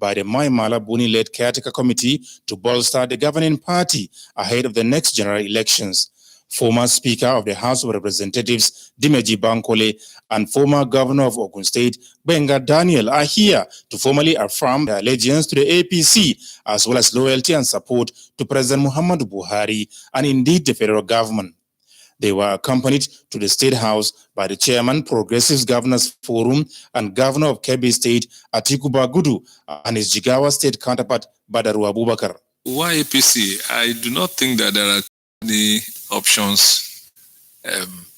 by the Mai Mala Buni-led caretaker committee to bolster the governing party ahead of the next general elections. Former Speaker of the House of Representatives, Dimeji Bankole, and former Governor of Ogun State, Benga Daniel, are here to formally affirm their allegiance to the APC, as well as loyalty and support to President Muhammadu Buhari and indeed the federal government. They were accompanied to the State House by the Chairman, Progressive Governors Forum, and Governor of Kebbi State, Atiku Bagudu, and his Jigawa State counterpart, Badaru Abubakar. Why APC? I do not think that there are any options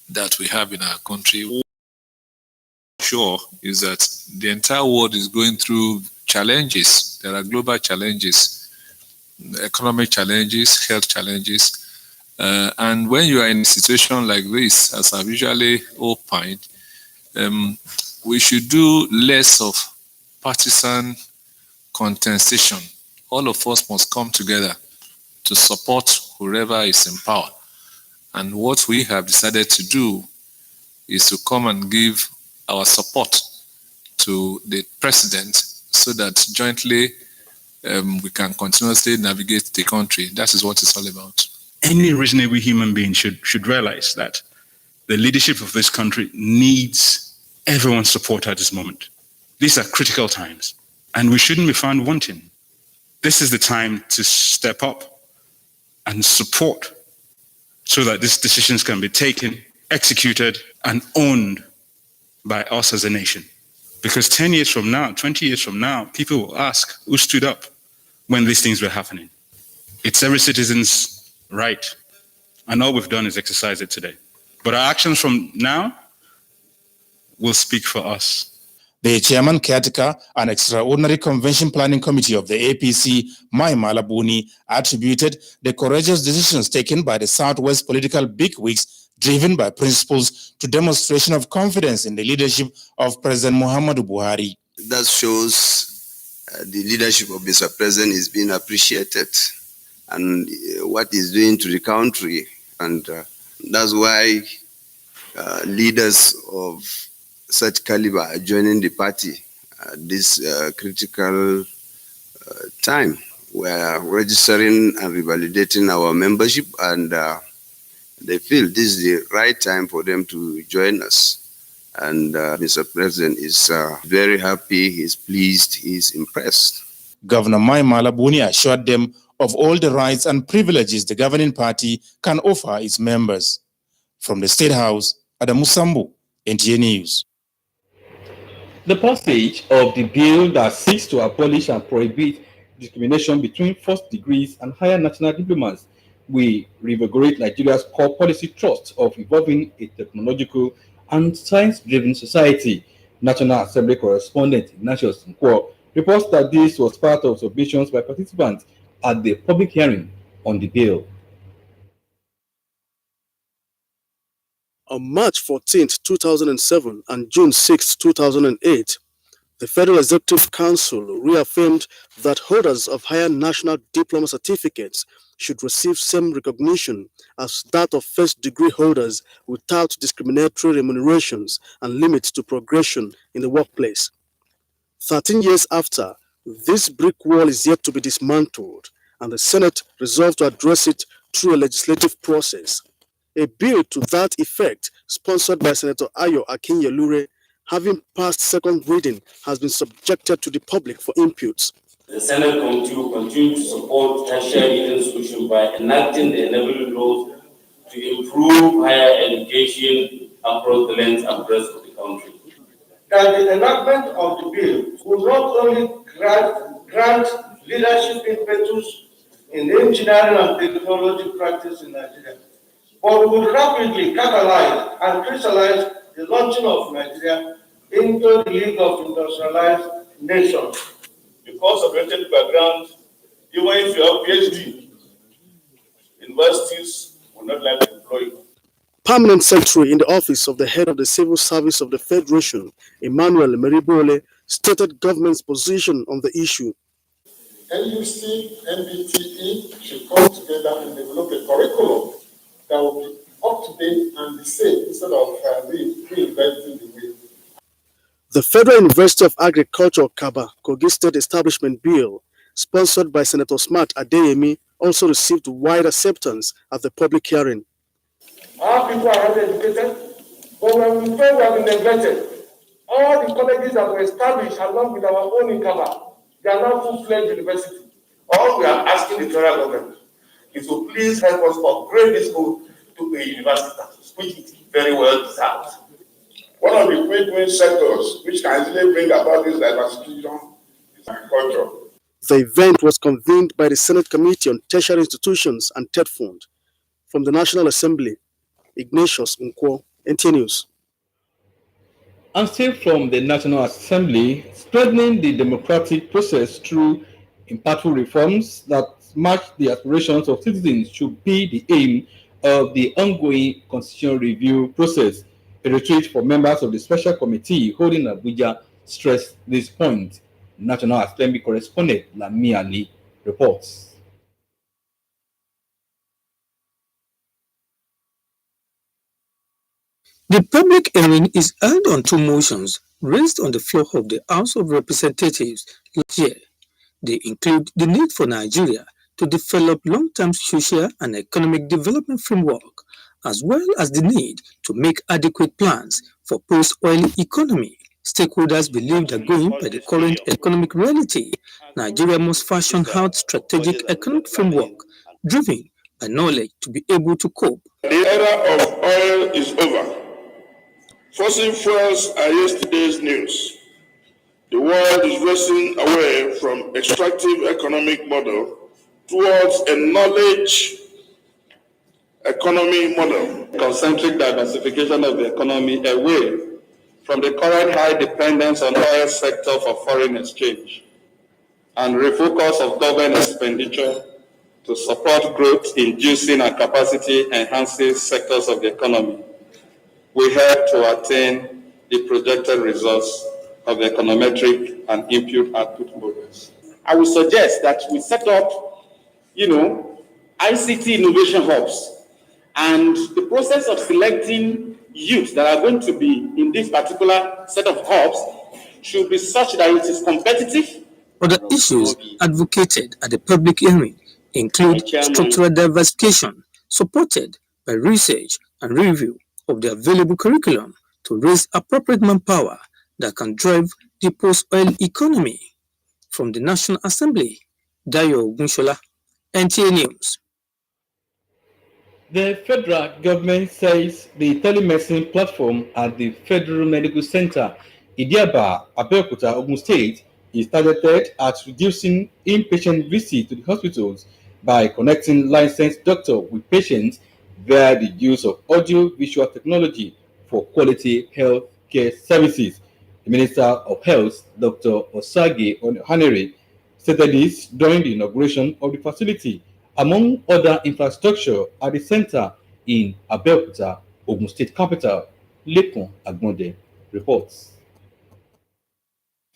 that we have in our country. Sure is that the entire world is going through challenges. There are global challenges, economic challenges, health challenges. And when you are in a situation like this, as I've usually opined, we should do less of partisan contestation. All of us must come together to support whoever is in power. And what we have decided to do is to come and give our support to the president so that jointly we can continuously navigate the country. That is what it's all about. Any reasonable human being should realize that the leadership of this country needs everyone's support at this moment. These are critical times, and we shouldn't be found wanting. This is the time to step up and support so that these decisions can be taken, executed, and owned by us as a nation. Because 10 years from now, 20 years from now, people will ask who stood up when these things were happening. It's every citizen's right, and all we've done is exercise it today. But our actions from now will speak for us. The chairman, caretaker, and extraordinary convention planning committee of the APC, Mai Mala Buni, attributed the courageous decisions taken by the Southwest political bigwigs, driven by principles, to demonstration of confidence in the leadership of President Muhammadu Buhari. That shows the leadership of Mr. President is being appreciated and what he's doing to the country. And that's why leaders of such caliber are joining the party at this critical time. We are registering and revalidating our membership, and they feel this is the right time for them to join us. And Mr. President is very happy, he's pleased, he's impressed. Governor Mai Mala Buni assured them of all the rights and privileges the governing party can offer its members. From the State House, Adamu Sambu, NTA News. The passage of the bill that seeks to abolish and prohibit discrimination between first degrees and higher national diplomas will revigorate Nigeria's core policy trust of evolving a technological and science-driven society. National Assembly correspondent Ignatius Nkwo reports that this was part of submissions by participants at the public hearing on the bill. On March 14, 2007 and June 6, 2008, the Federal Executive Council reaffirmed that holders of higher national diploma certificates should receive same recognition as that of first-degree holders without discriminatory remunerations and limits to progression in the workplace. 13 years after, this brick wall is yet to be dismantled, and the Senate resolved to address it through a legislative process. A bill to that effect, sponsored by Senator Ayo Akinye-Lure, having passed second reading, has been subjected to the public for inputs. The Senate Committee will continue to support tertiary institutions by enacting the enabling laws to improve higher education across the length and breadth of the country. That the enactment of the bill will not only grant leadership impetus in the engineering and technology practice in Nigeria, but will rapidly catalyze and crystallize the launching of Nigeria into the League of Industrialized Nations. Because of your background, even if you have PhD, universities will not like to employ you. Permanent Secretary in the office of the head of the Civil Service of the Federation, Emmanuel Meribole, stated government's position on the issue. NUC, NBTE should come together and develop a curriculum that will be up to date and the same instead of reinventing the wheel. The Federal University of Agriculture Kaba Kogi State Establishment Bill, sponsored by Senator Smart Adeyemi, also received wide acceptance at the public hearing. Our people are highly educated, but when we feel we have been neglected, all the colleges that were established along with our own in Kaba, they are now full-fledged universities. All we are asking the federal government is to please help us upgrade this school to a university status, which is very well deserved. One of the quick win sectors which can easily bring about this diversification is agriculture. The event was convened by the Senate Committee on Tertiary Institutions and TED Fund. From the National Assembly, Ignatius Nkwo, NTA News. And still from the National Assembly, strengthening the democratic process through impactful reforms that match the aspirations of citizens should be the aim of the ongoing constitutional review process. A retreat for members of the special committee holding Abuja stressed this point. National Assembly correspondent Lami Ali reports. The public hearing is held on two motions raised on the floor of the House of Representatives last year. They include the need for Nigeria to develop long-term social and economic development framework, as well as the need to make adequate plans for post-oil economy. Stakeholders believe that going by the current economic reality, Nigeria must fashion out strategic economic framework driven by knowledge to be able to cope. The era of oil is over. Fossil fuels are yesterday's news. The world is racing away from extractive economic model towards a knowledge economy model. Concentric diversification of the economy away from the current high dependence on oil sector for foreign exchange and refocus of government expenditure to support growth inducing and capacity enhancing sectors of the economy will help to attain the projected results of the econometric and input-output models. I would suggest that we set up, ICT innovation hubs, and the process of selecting youth that are going to be in this particular set of hubs should be such that it is competitive. Other issues advocated at the public hearing include structural diversification, supported by research and review of the available curriculum to raise appropriate manpower that can drive the post-oil economy. From the National Assembly, Dayo Gunshola, NTA News. The federal government says the telemedicine platform at the Federal Medical Center, NTA Abeokuta, Ogun State, is targeted at reducing inpatient visits to the hospitals by connecting licensed doctors with patients via the use of audio-visual technology for quality health care services. The Minister of Health, Dr. Osage Ohanere, stated this during the inauguration of the facility, among other infrastructure at the center in Abeokuta, Ogun State capital. Lekun Agbonde reports.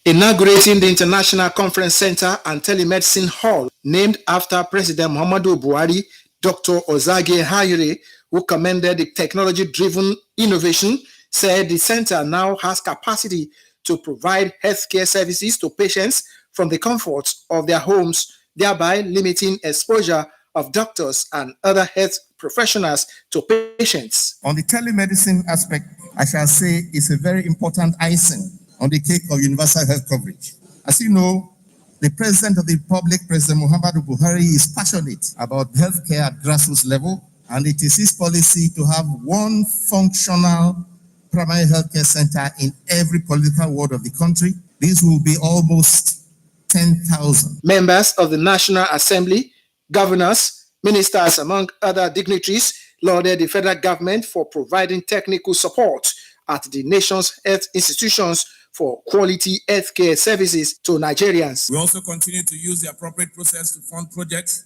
Inaugurating the International Conference Center and Telemedicine Hall, named after President Muhammadu Buhari, Dr. Osage Ohanere, who commended the technology-driven innovation, said the center now has capacity to provide healthcare services to patients from the comfort of their homes, thereby limiting exposure of doctors and other health professionals to patients. On the telemedicine aspect, I shall say it's a very important icing on the cake of universal health coverage. As you know, the President of the Republic, President Muhammadu Buhari, is passionate about healthcare at grassroots level, and it is his policy to have one functional primary healthcare center in every political ward of the country. This will be almost 10,000. Members of the National Assembly, governors, ministers, among other dignitaries, lauded the federal government for providing technical support at the nation's health institutions for quality healthcare services to Nigerians. We also continue to use the appropriate process to fund projects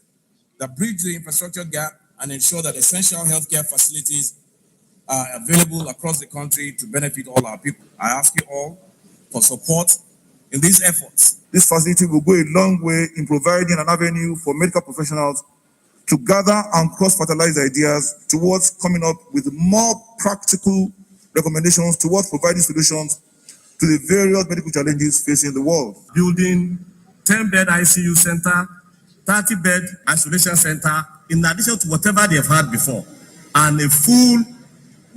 that bridge the infrastructure gap and ensure that essential healthcare facilities are available across the country to benefit all our people. I ask you all for support in these efforts. This facility will go a long way in providing an avenue for medical professionals to gather and cross-fertilize ideas towards coming up with more practical recommendations towards providing solutions to the various medical challenges facing the world. Building 10-bed ICU center, 30-bed isolation center, in addition to whatever they have had before, and a full,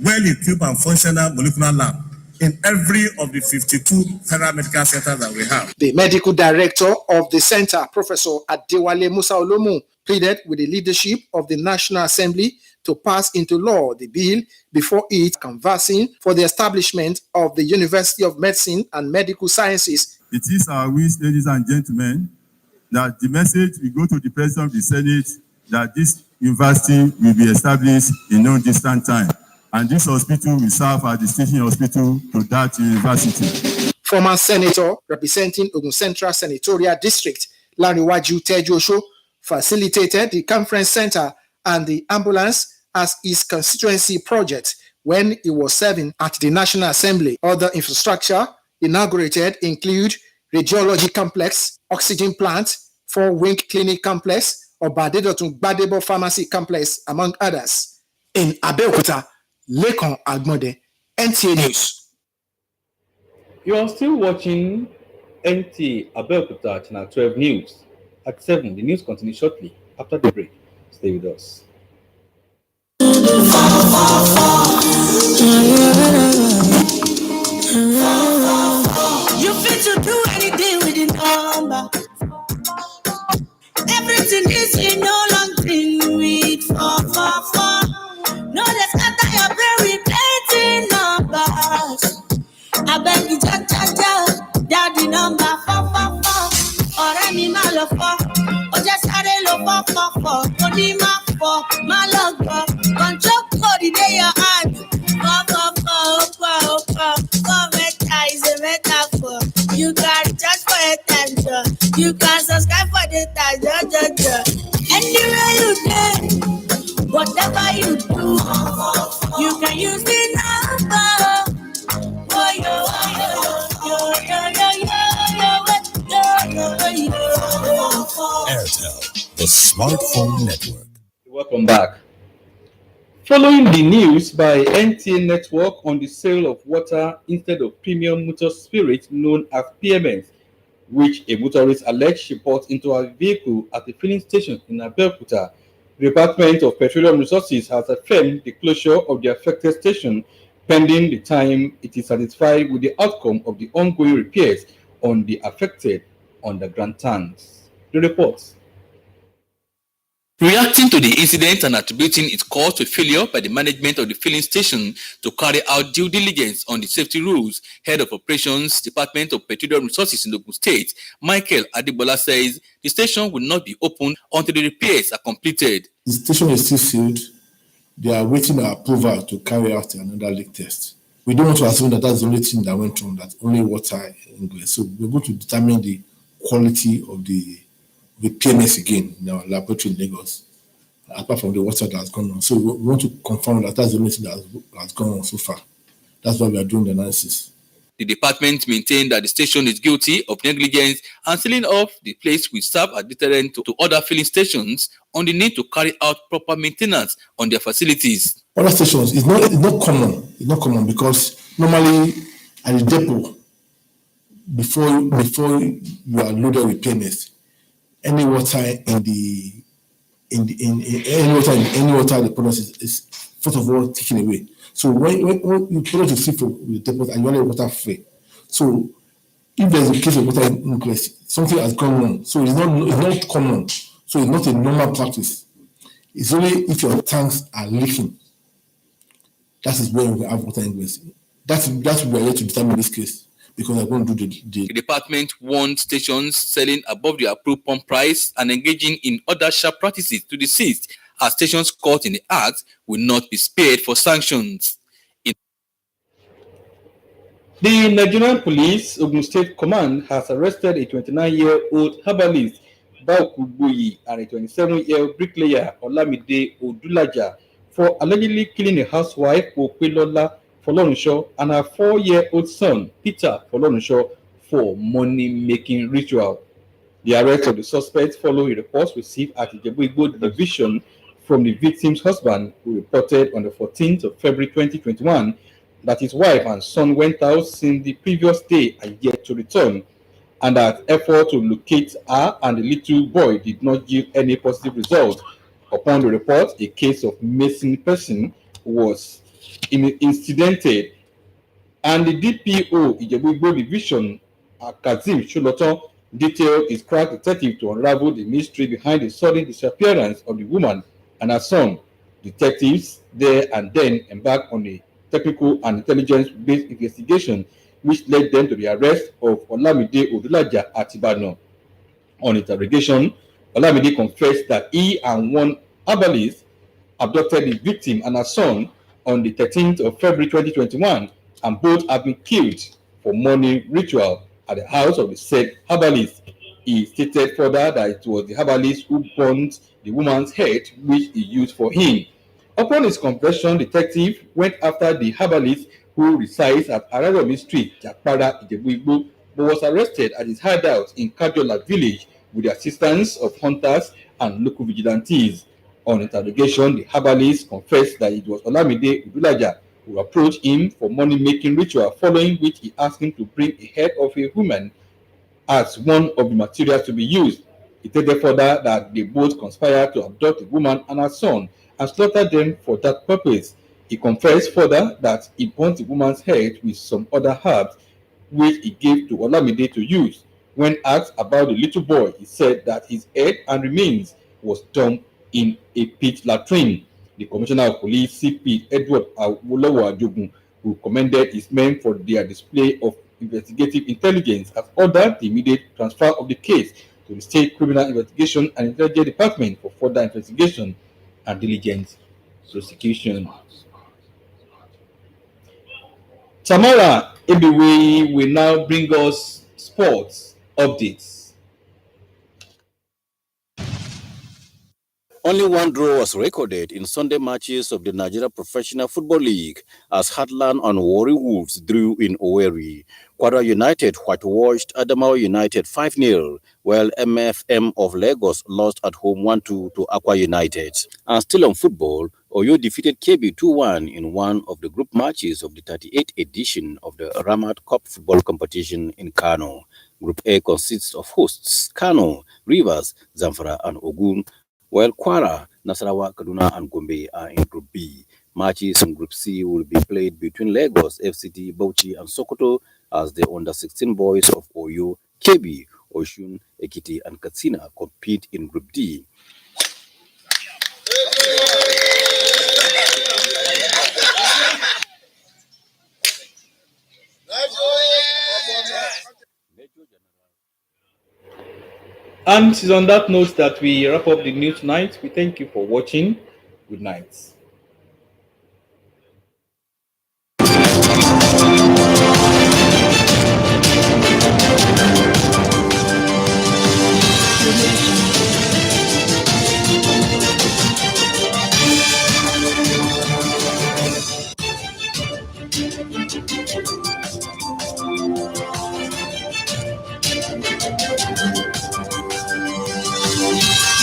well-equipped and functional molecular lab in every of the 52 federal medical centers that we have. The medical director of the center, Professor Adewale Musa Olomu, pleaded with the leadership of the National Assembly to pass into law the bill before it canvassing for the establishment of the University of Medicine and Medical Sciences. It is our wish, ladies and gentlemen, that the message will go to the President of the Senate that this university will be established in no distant time, and this hospital will serve as the teaching hospital to that university. Former Senator representing Ogun Central Senatorial District, Lariwaju Tejosho, facilitated the conference center and the ambulance as his constituency project when he was serving at the National Assembly. Other infrastructure inaugurated include radiology complex, oxygen plant, 4-wing clinic complex, Obadedotun Gbadebo pharmacy complex, among others. In Abeokuta, Lekon Agmode, NTA News. You are still watching NTA Abeokuta Channel 12 News. At 7, the news continues shortly after the break. Stay with us. You fit to do anything with the number. Everything is in no long thing with 444. No, that's after your brain with plenty numbers. I beg you, daddy number 444. Or any mal of 4. Or just add a low 444. Only my 4. My love, control code in your hand. 444. Is a metaphor. You can just for attention. You can subscribe for the time. Anywhere you can, whatever you do, you can use the number. Airtel, the smartphone network. Welcome back. Following the news by NTA Network on the sale of water instead of premium motor spirit known as PMS, which a motorist alleged she bought into her vehicle at a filling station in Abeokuta, the Department of Petroleum Resources has affirmed the closure of the affected station pending the time it is satisfied with the outcome of the ongoing repairs on the affected underground tanks. The reports. Reacting to the incident and attributing its cause to failure by the management of the filling station to carry out due diligence on the safety rules, Head of Operations, Department of Petroleum Resources in Ogun State, Michael Adebola says the station will not be opened until the repairs are completed. The station is still sealed. They are waiting our approval to carry out another leak test. We don't want to assume that that's the only thing that went wrong, that only water ingress. So we're going to determine the quality of the PMS again in our laboratory in Lagos, apart from the water that has gone on. So we want to confirm that that's the only thing that has gone on so far. That's why we are doing the analysis. The department maintained that the station is guilty of negligence and sealing off the place will serve as deterrent to other filling stations on the need to carry out proper maintenance on their facilities. Other stations, it's not common. It's not common because normally at the depot, before you are loaded with PMS, any water in any water the product is first of all taken away. So when you put it to sea for the depot and you want water free, so if there's a case of water ingress, something has gone wrong. So it's not common. So it's not a normal practice. It's only if your tanks are leaking. That is where we have water ingress. That's what we are here to determine this case. Because I'm going to do the department warned stations selling above the approved pump price and engaging in other sharp practices to desist, as stations caught in the act will not be spared for sanctions. The Nigerian Police Ogun State Command has arrested a 29-year-old herbalist, Baokuboyi, and a 27-year-old bricklayer, Olamide Odulaja, for allegedly killing a housewife, Okwelola Folorunsho, and her 4-year-old son, Peter Folorunsho, for money-making ritual. The arrest of the suspect followed a report received at the Ijebu-Igbo division from the victim's husband, who reported on the 14th of February 2021 that his wife and son went out since the previous day and yet to return, and that effort to locate her and the little boy did not yield any positive result. Upon the report, a case of missing person was incidented, and the DPO Ijebu Division, Kazim Shuloton, detailed his crack detective to unravel the mystery behind the sudden disappearance of the woman and her son. Detectives there and then embarked on a technical and intelligence-based investigation, which led them to the arrest of Olamide Odulaja at Ibadan. On interrogation, Olamide confessed that he and one herbalist abducted the victim and her son on the 13th of February 2021, and both have been killed for money ritual at the house of the said herbalist. He stated further that it was the herbalist who burnt the woman's head, which he used for him. Upon his confession, detective went after the herbalist who resides at Araromi Street, Jakpara, Ijebu-Igbo, but was arrested at his hideout in Kajola village with the assistance of hunters and local vigilantes. On interrogation, the herbalist confessed that it was Olamide Udulaja who approached him for money-making ritual, following which he asked him to bring a head of a woman as one of the materials to be used. He stated further that they both conspired to abduct the woman and her son and slaughter them for that purpose. He confessed further that he burnt the woman's head with some other herbs, which he gave to Olamide to use. When asked about the little boy, he said that his head and remains was dumped in a pit latrine. The Commissioner of Police, CP Edward Awolowo Ajogun, who commended his men for their display of investigative intelligence, has ordered the immediate transfer of the case to the State Criminal Investigation and Intelligence Department for further investigation and diligent prosecution. Tamara Ebiwe will now bring us sports updates. Only one draw was recorded in Sunday matches of the Nigeria Professional Football League as Heartland and Warri Wolves drew in Owerri. Kwara United whitewashed Adamawa United 5-0, while MFM of Lagos lost at home 1-2 to Akwa United. And still on football, Oyo defeated KB 2-1 in one of the group matches of the 38th edition of the Ramat Cup football competition in Kano. Group A consists of hosts Kano, Rivers, Zamfara and Ogun, while Kwara, Nasarawa, Kaduna and Gombe are in Group B. Matches in Group C will be played between Lagos, FCT, Bauchi and Sokoto as the under-16 boys of Oyo, KB, Oshun, Ekiti and Katsina compete in Group D. And it is on that note that we wrap up the news tonight. We thank you for watching. Good night.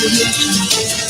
Thank you.